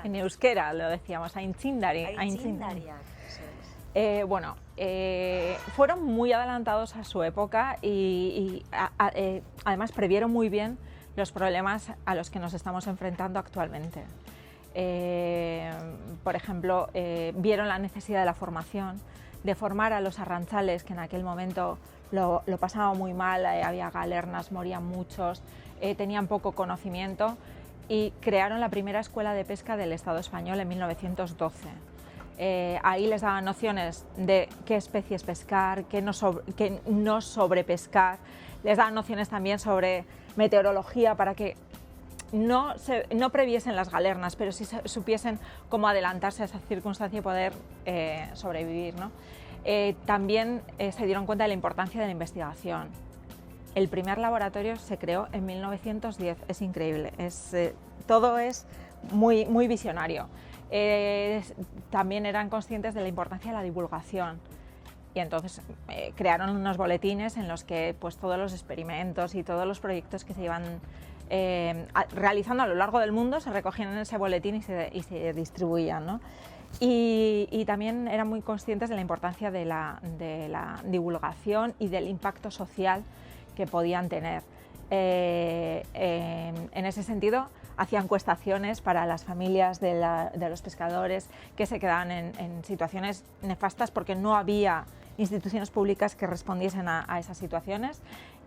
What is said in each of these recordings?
En euskera lo decíamos, aintzindari. Aintzindariak, eso es. Fueron muy adelantados a su época y además previeron muy bien los problemas a los que nos estamos enfrentando actualmente. Por ejemplo, vieron la necesidad de la formación, de formar a los arrantzales, que en aquel momento lo pasaban muy mal, había galernas, morían muchos, tenían poco conocimiento, y crearon la primera escuela de pesca del Estado español en 1912. Ahí les daban nociones de qué especies pescar, qué no sobrepescar, les daban nociones también sobre meteorología para que no previesen las galernas, pero sí supiesen cómo adelantarse a esa circunstancia y poder sobrevivir, ¿no? También se dieron cuenta de la importancia de la investigación. El primer laboratorio se creó en 1910, es increíble, todo es muy, muy visionario. También eran conscientes de la importancia de la divulgación y entonces crearon unos boletines en los que pues, todos los experimentos y todos los proyectos que se iban realizando a lo largo del mundo se recogían en ese boletín y se distribuían, ¿no? Y también eran muy conscientes de la importancia de la divulgación y del impacto social que podían tener. En ese sentido, hacían encuestaciones para las familias de los pescadores que se quedaban en situaciones nefastas porque no había instituciones públicas que respondiesen a esas situaciones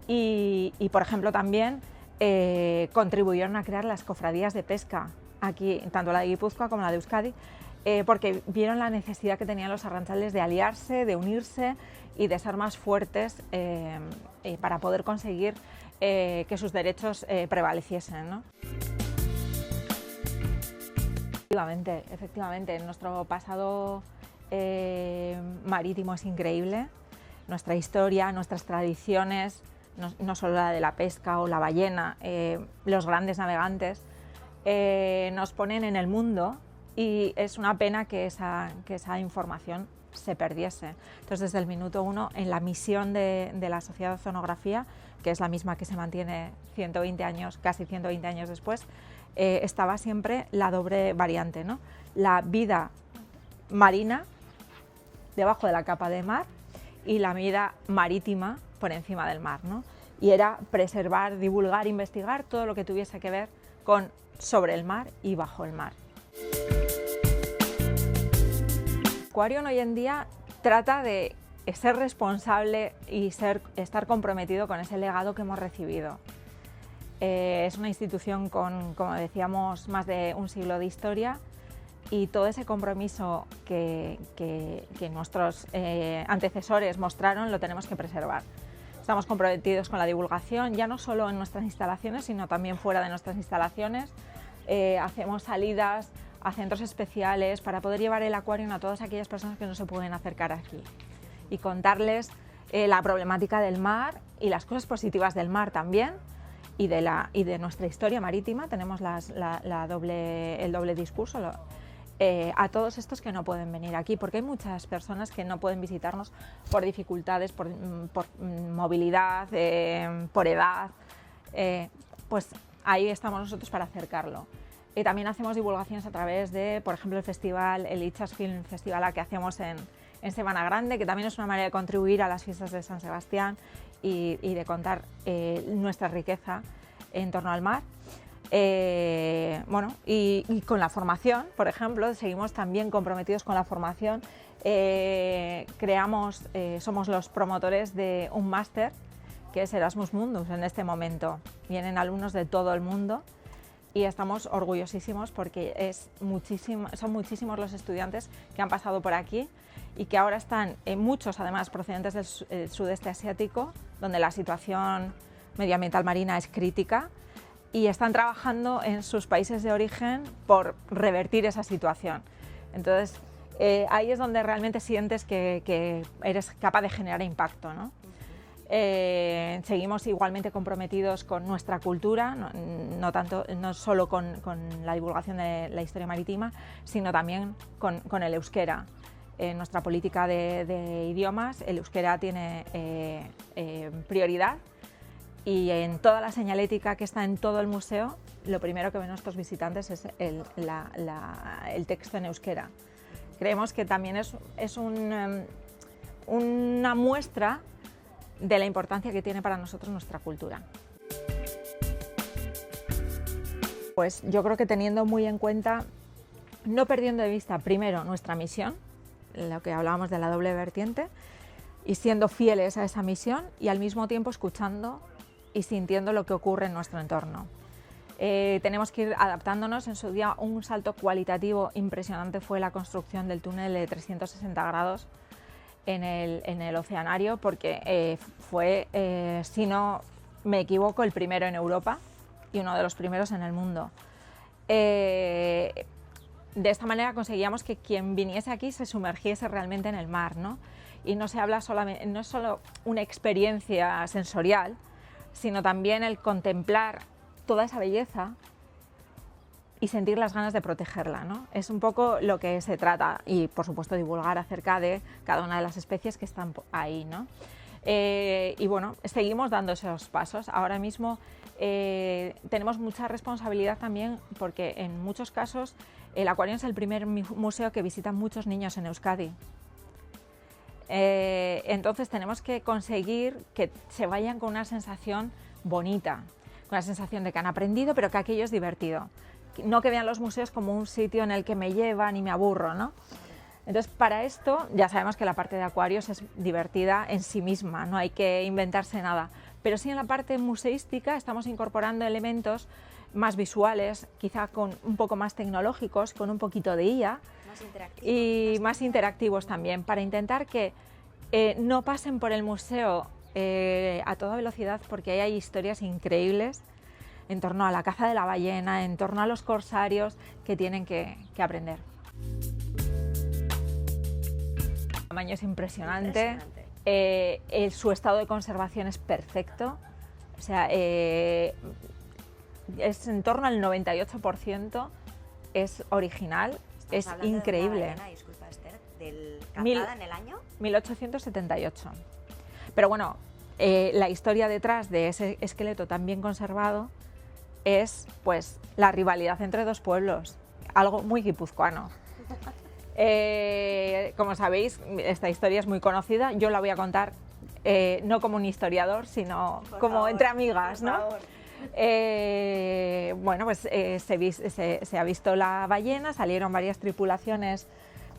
y, por ejemplo, también contribuyeron a crear las cofradías de pesca, aquí tanto la de Guipúzcoa como la de Euskadi, porque vieron la necesidad que tenían los arrantzales de aliarse, de unirse y de ser más fuertes para poder conseguir que sus derechos prevaleciesen, ¿no? Efectivamente, nuestro pasado marítimo es increíble, nuestra historia, nuestras tradiciones, no solo la de la pesca o la ballena, los grandes navegantes, nos ponen en el mundo y es una pena que esa información se perdiese. Entonces, desde el minuto uno, en la misión de la Sociedad de Oceanografía, que es la misma que se mantiene 120 años, casi 120 años después, estaba siempre la doble variante, ¿no? La vida marina debajo de la capa de mar y la vida marítima por encima del mar, ¿no? Y era preservar, divulgar, investigar todo lo que tuviese que ver con sobre el mar y bajo el mar. Aquarion hoy en día trata de ser responsable y estar comprometido con ese legado que hemos recibido. Es una institución con, como decíamos, más de un siglo de historia y todo ese compromiso que nuestros antecesores mostraron lo tenemos que preservar. Estamos comprometidos con la divulgación, ya no solo en nuestras instalaciones, sino también fuera de nuestras instalaciones. Hacemos salidas a centros especiales para poder llevar el Aquarium a todas aquellas personas que no se pueden acercar aquí y contarles la problemática del mar y las cosas positivas del mar también y de nuestra historia marítima. Tenemos el doble discurso a todos estos que no pueden venir aquí, porque hay muchas personas que no pueden visitarnos por dificultades, por movilidad, por edad, pues ahí estamos nosotros para acercarlo. También hacemos divulgaciones a través de, por ejemplo, el Itxas Film Festival que hacemos en Semana Grande, que también es una manera de contribuir a las fiestas de San Sebastián y de contar nuestra riqueza en torno al mar. Bueno, y con la formación, por ejemplo, seguimos también comprometidos con la formación. Somos los promotores de un máster que es Erasmus Mundus en este momento. Vienen alumnos de todo el mundo y estamos orgullosísimos porque son muchísimos los estudiantes que han pasado por aquí y que ahora están, muchos además procedentes del sudeste asiático, donde la situación medioambiental marina es crítica, y están trabajando en sus países de origen por revertir esa situación. Entonces, ahí es donde realmente sientes que eres capaz de generar impacto, ¿no? Seguimos igualmente comprometidos con nuestra cultura, no solo con la divulgación de la historia marítima, sino también con el euskera. En nuestra política de idiomas, el euskera tiene prioridad y en toda la señalética que está en todo el museo, lo primero que ven nuestros visitantes es el texto en euskera. Creemos que también es una muestra de la importancia que tiene para nosotros nuestra cultura. Pues yo creo que teniendo muy en cuenta, no perdiendo de vista primero nuestra misión, lo que hablábamos de la doble vertiente, y siendo fieles a esa misión y al mismo tiempo escuchando y sintiendo lo que ocurre en nuestro entorno. Tenemos que ir adaptándonos. En su día un salto cualitativo impresionante fue la construcción del túnel de 360 grados en el Oceanario, porque fue, si no me equivoco, el primero en Europa y uno de los primeros en el mundo. De esta manera conseguíamos que quien viniese aquí se sumergiese realmente en el mar, ¿no? Y no se habla solamente, no es solo una experiencia sensorial, sino también el contemplar toda esa belleza y sentir las ganas de protegerla, ¿no? Es un poco lo que se trata, y por supuesto divulgar acerca de cada una de las especies que están ahí, ¿no? Y bueno, seguimos dando esos pasos. Ahora mismo tenemos mucha responsabilidad también, porque en muchos casos el Aquarium es el primer museo que visitan muchos niños en Euskadi. Entonces tenemos que conseguir que se vayan con una sensación bonita, con la sensación de que han aprendido, pero que aquello es divertido. No que vean los museos como un sitio en el que me llevan y me aburro, ¿no? Entonces, para esto, ya sabemos que la parte de acuarios es divertida en sí misma, no hay que inventarse nada. Pero sí en la parte museística estamos incorporando elementos más visuales, quizá con un poco más tecnológicos, con un poquito de IA. Y más interactivos también, para intentar que no pasen por el museo a toda velocidad, porque ahí hay historias increíbles en torno a la caza de la ballena, en torno a los corsarios, que tienen que aprender. El tamaño es impresionante. Su estado de conservación es perfecto, o sea, es en torno al 98%, es original. Es increíble. De ballena, disculpa, Esther, ¿cazada en el año? 1878. Pero bueno, la historia detrás de ese esqueleto tan bien conservado es pues la rivalidad entre dos pueblos, algo muy guipuzcoano. Como sabéis, esta historia es muy conocida. Yo la voy a contar no como un historiador, sino como entre amigas, ¿no? Bueno, pues se ha visto la ballena, salieron varias tripulaciones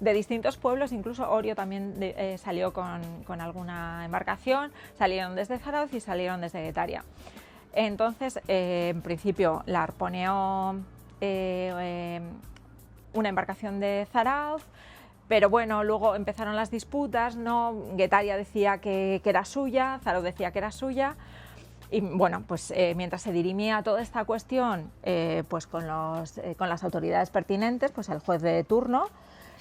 de distintos pueblos, incluso Orio también salió con alguna embarcación, salieron desde Zarauz y salieron desde Guetaria. Entonces, en principio la arponeó una embarcación de Zarauz, pero bueno, luego empezaron las disputas, ¿no? Guetaria decía que era suya, Zarauz decía que era suya. Y bueno, pues mientras se dirimía toda esta cuestión pues con las autoridades pertinentes, pues el juez de turno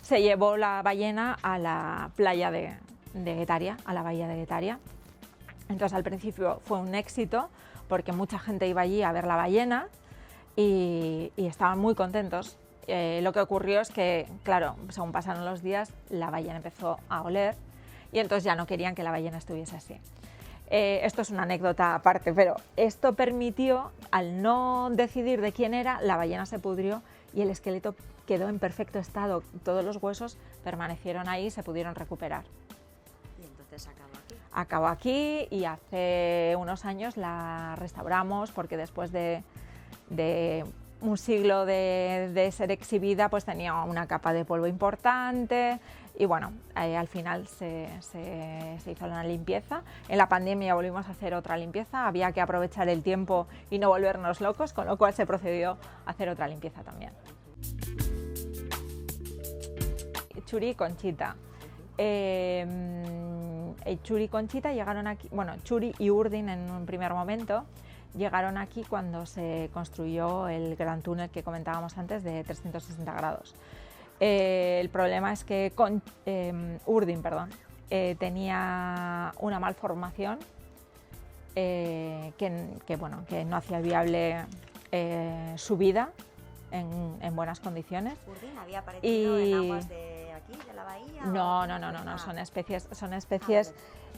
se llevó la ballena a la playa de Guetaria, a la bahía de Guetaria. Entonces al principio fue un éxito porque mucha gente iba allí a ver la ballena y estaban muy contentos. Lo que ocurrió es que, claro, según pasaron los días, la ballena empezó a oler y entonces ya no querían que la ballena estuviese así. Esto es una anécdota aparte, pero esto permitió, al no decidir de quién era, la ballena se pudrió y el esqueleto quedó en perfecto estado. Todos los huesos permanecieron ahí y se pudieron recuperar. Y entonces acabó aquí y hace unos años la restauramos, porque después de un siglo de ser exhibida, pues tenía una capa de polvo importante. Y bueno, al final se hizo una limpieza. En la pandemia volvimos a hacer otra limpieza, había que aprovechar el tiempo y no volvernos locos, con lo cual se procedió a hacer otra limpieza también. Churi y Conchita. Churi y Conchita llegaron aquí, bueno, Churi y Urdin en un primer momento llegaron aquí cuando se construyó el gran túnel que comentábamos antes de 360 grados. El problema es que Urdin tenía una malformación que no hacía viable su vida en buenas condiciones. Urdin había aparecido en aguas de aquí, de la bahía? No, son especies, son especies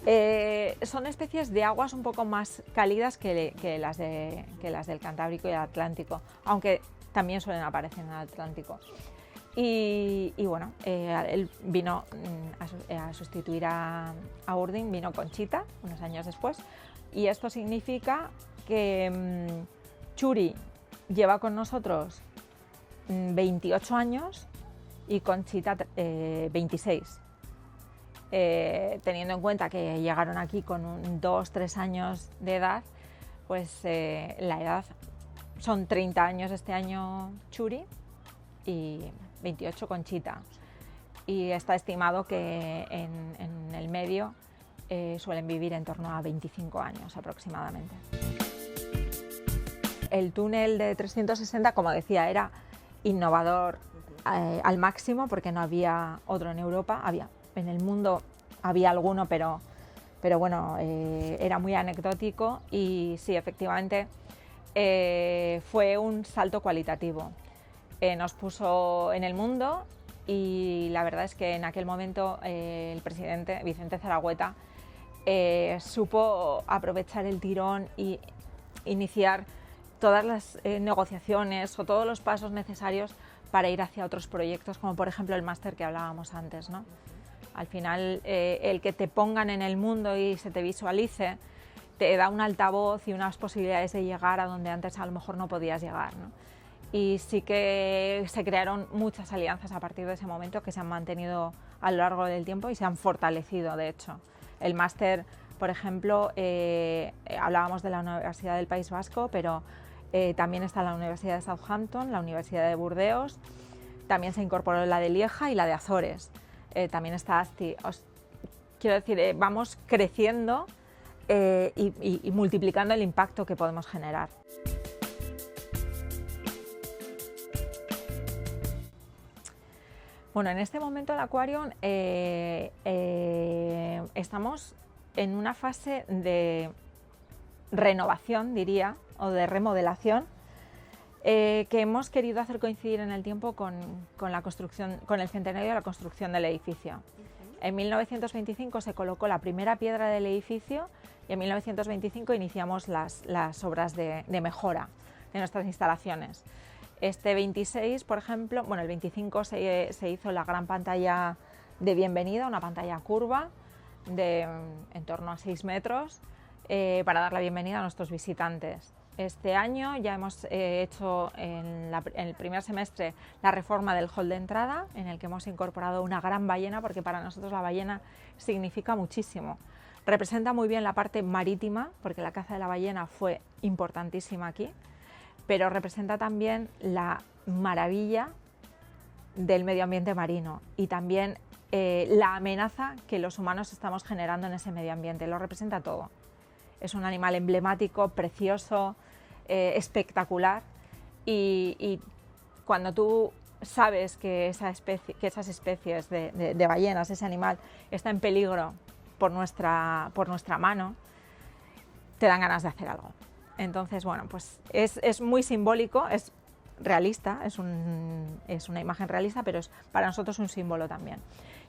de aguas un poco más cálidas que las del Cantábrico y el Atlántico, aunque también suelen aparecer en el Atlántico. Y bueno, él vino a sustituir a Urding, vino Conchita unos años después, y esto significa que Churi lleva con nosotros 28 años y Conchita 26. Teniendo en cuenta que llegaron aquí con 2-3 años de edad, pues la edad son 30 años este año Churi y 28 Conchita. Y está estimado que en el medio suelen vivir en torno a 25 años aproximadamente. El túnel de 360, como decía, era innovador al máximo porque no había otro en Europa. En el mundo había alguno, pero bueno, era muy anecdótico y sí, efectivamente fue un salto cualitativo. Nos puso en el mundo y la verdad es que en aquel momento el presidente Vicente Zaragüeta supo aprovechar el tirón y iniciar todas las negociaciones o todos los pasos necesarios para ir hacia otros proyectos, como por ejemplo el máster que hablábamos antes, ¿no? Al final, el que te pongan en el mundo y se te visualice, te da un altavoz y unas posibilidades de llegar a donde antes a lo mejor no podías llegar, ¿no? Y sí que se crearon muchas alianzas a partir de ese momento que se han mantenido a lo largo del tiempo y se han fortalecido, de hecho. El máster, por ejemplo, hablábamos de la Universidad del País Vasco, pero también está la Universidad de Southampton, la Universidad de Burdeos, también se incorporó la de Lieja y la de Azores, también está Asti. Quiero decir, vamos creciendo y multiplicando el impacto que podemos generar. Bueno, en este momento el Aquarium estamos en una fase de renovación, diría, o de remodelación, que hemos querido hacer coincidir en el tiempo con el centenario de la construcción del edificio. En 1925 se colocó la primera piedra del edificio y en 1925 iniciamos las obras de mejora de nuestras instalaciones. Este 26, por ejemplo, bueno, el 25 se hizo la gran pantalla de bienvenida, una pantalla curva de en torno a 6 metros para dar la bienvenida a nuestros visitantes. Este año ya hemos hecho en el primer semestre la reforma del hall de entrada, en el que hemos incorporado una gran ballena, porque para nosotros la ballena significa muchísimo. Representa muy bien la parte marítima, porque la caza de la ballena fue importantísima aquí, pero representa también la maravilla del medio ambiente marino y también la amenaza que los humanos estamos generando en ese medio ambiente. Lo representa todo. Es un animal emblemático, precioso, espectacular y cuando tú sabes que esas especies de ballenas, ese animal, está en peligro por nuestra mano, te dan ganas de hacer algo. Entonces, bueno, pues es muy simbólico, es realista, es una imagen realista, pero es para nosotros un símbolo también.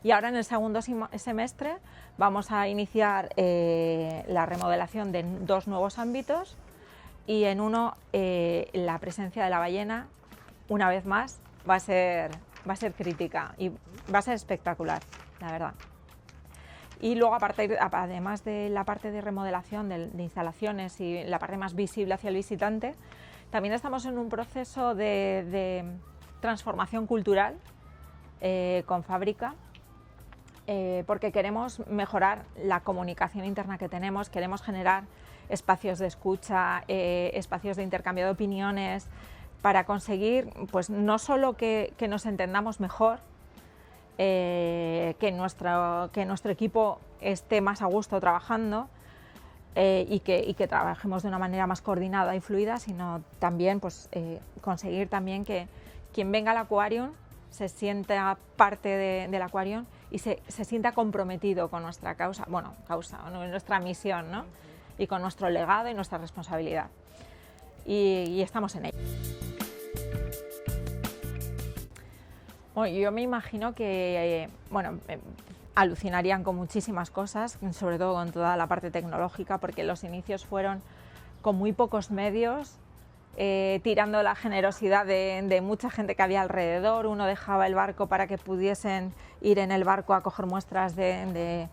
Y ahora en el segundo semestre vamos a iniciar la remodelación de 2 nuevos ámbitos y en uno la presencia de la ballena, una vez más, va a ser crítica y va a ser espectacular, la verdad. Y luego, además de la parte de remodelación de instalaciones y la parte más visible hacia el visitante, también estamos en un proceso de transformación cultural con Fábrica, porque queremos mejorar la comunicación interna que tenemos, queremos generar espacios de escucha, espacios de intercambio de opiniones, para conseguir pues, no solo que nos entendamos mejor, que nuestro equipo esté más a gusto trabajando y que trabajemos de una manera más coordinada y fluida, sino también pues, conseguir también que quien venga al Aquarium se sienta parte del Aquarium y se sienta comprometido con nuestra nuestra misión, ¿no? Y con nuestro legado y nuestra responsabilidad. Y estamos en ello. Bueno, yo me imagino que alucinarían con muchísimas cosas, sobre todo con toda la parte tecnológica, porque los inicios fueron con muy pocos medios, tirando la generosidad de mucha gente que había alrededor. Uno dejaba el barco para que pudiesen ir en el barco a coger muestras de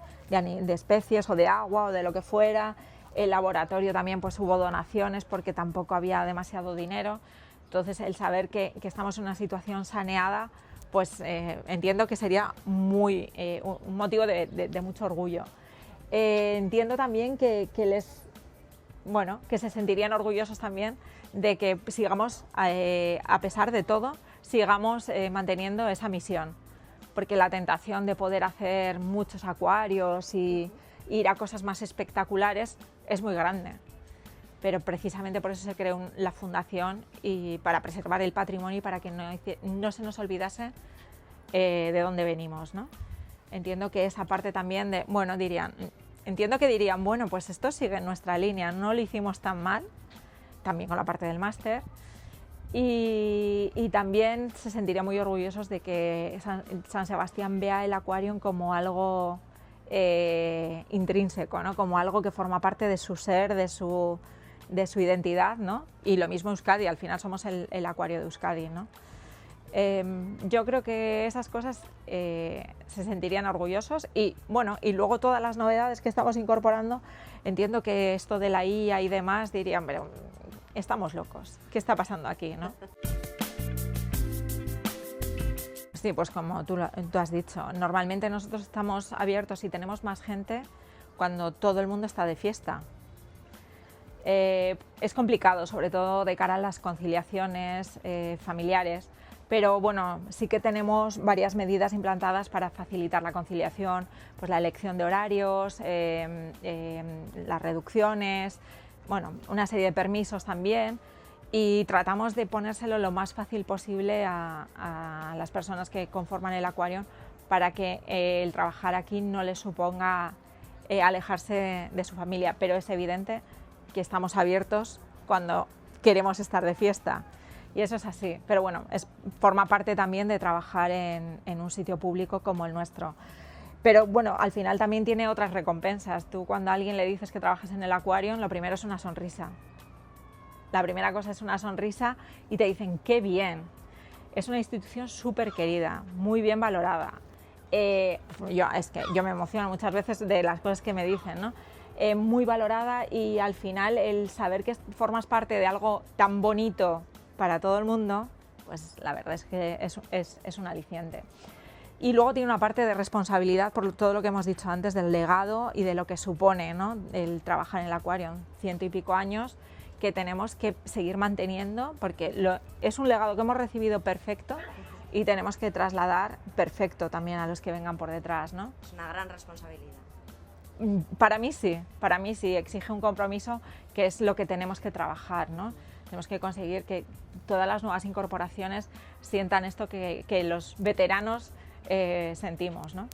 especies o de agua o de lo que fuera. El laboratorio también, pues hubo donaciones porque tampoco había demasiado dinero. Entonces el saber que estamos en una situación saneada, pues entiendo que sería un motivo de mucho orgullo. Entiendo también que se sentirían orgullosos también de que sigamos, a pesar de todo, sigamos manteniendo esa misión, porque la tentación de poder hacer muchos acuarios y ir a cosas más espectaculares es muy grande, pero precisamente por eso se creó la fundación, y para preservar el patrimonio y para que no se nos olvidase de dónde venimos, ¿no? Entiendo que esa parte también entiendo que dirían, bueno, pues esto sigue en nuestra línea, no lo hicimos tan mal, también con la parte del máster, y también se sentirían muy orgullosos de que San Sebastián vea el Aquarium como algo intrínseco, ¿no? Como algo que forma parte de su ser, de su identidad, ¿no? Y lo mismo Euskadi, al final somos el acuario de Euskadi, ¿no? Yo creo que esas cosas se sentirían orgullosos, y luego todas las novedades que estamos incorporando. Entiendo que esto de la IA y demás dirían, pero estamos locos, ¿qué está pasando aquí, no? Sí, pues como tú has dicho, normalmente nosotros estamos abiertos y tenemos más gente cuando todo el mundo está de fiesta. Es complicado, sobre todo de cara a las conciliaciones familiares, pero bueno, sí que tenemos varias medidas implantadas para facilitar la conciliación, pues la elección de horarios, las reducciones, una serie de permisos también, y tratamos de ponérselo lo más fácil posible a las personas que conforman el acuario, para que el trabajar aquí no les suponga alejarse de su familia, pero es evidente que estamos abiertos cuando queremos estar de fiesta, y eso es así, pero bueno, forma parte también de trabajar en un sitio público como el nuestro. Pero bueno, al final también tiene otras recompensas. Tú, cuando a alguien le dices que trabajas en el Aquarium, lo primero es una sonrisa. La primera cosa es una sonrisa, y te dicen ¡qué bien! Es una institución súper querida, muy bien valorada. Yo me emociono muchas veces de las cosas que me dicen, ¿no? Muy valorada, y al final el saber que formas parte de algo tan bonito para todo el mundo, pues la verdad es que es un aliciente. Y luego tiene una parte de responsabilidad por todo lo que hemos dicho antes del legado y de lo que supone, ¿no?, el trabajar en el Aquarium, 100 y pico años que tenemos que seguir manteniendo, porque es un legado que hemos recibido perfecto, y tenemos que trasladar perfecto también a los que vengan por detrás, ¿no? Es una gran responsabilidad. Para mí sí, exige un compromiso, que es lo que tenemos que trabajar, ¿no? Tenemos que conseguir que todas las nuevas incorporaciones sientan esto que los veteranos sentimos, ¿no?